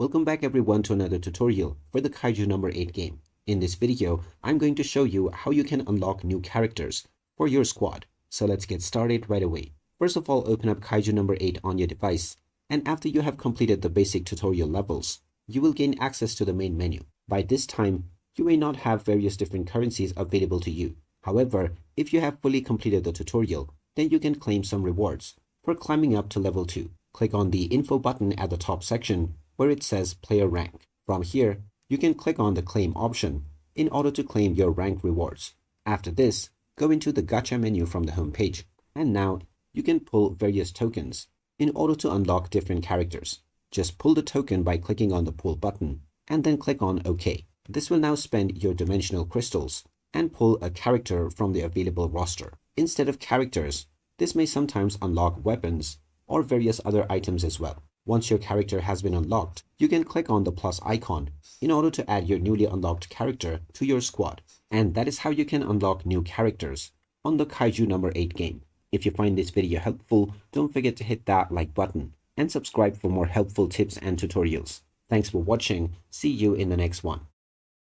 Welcome back everyone to another tutorial for the Kaiju number 8 game. In this video, I'm going to show you how you can unlock new characters for your squad. So let's get started right away. First of all, open up Kaiju number 8 on your device. And after you have completed the basic tutorial levels, you will gain access to the main menu. By this time, you may not have various different currencies available to you. However, if you have fully completed the tutorial, then you can claim some rewards for climbing up to level 2. Click on the info button at the top section where it says player rank. From here, you can click on the claim option in order to claim your rank rewards. After this, go into the gacha menu from the home page, and now you can pull various tokens in order to unlock different characters. Just pull the token by clicking on the pull button and then click on OK. This will now spend your dimensional crystals and pull a character from the available roster. Instead of characters, this may sometimes unlock weapons or various other items as well. Once your character has been unlocked, you can click on the plus icon in order to add your newly unlocked character to your squad. And that is how you can unlock new characters on the Kaiju number 8 game. If you find this video helpful, don't forget to hit that like button and subscribe for more helpful tips and tutorials. Thanks for watching. See you in the next one.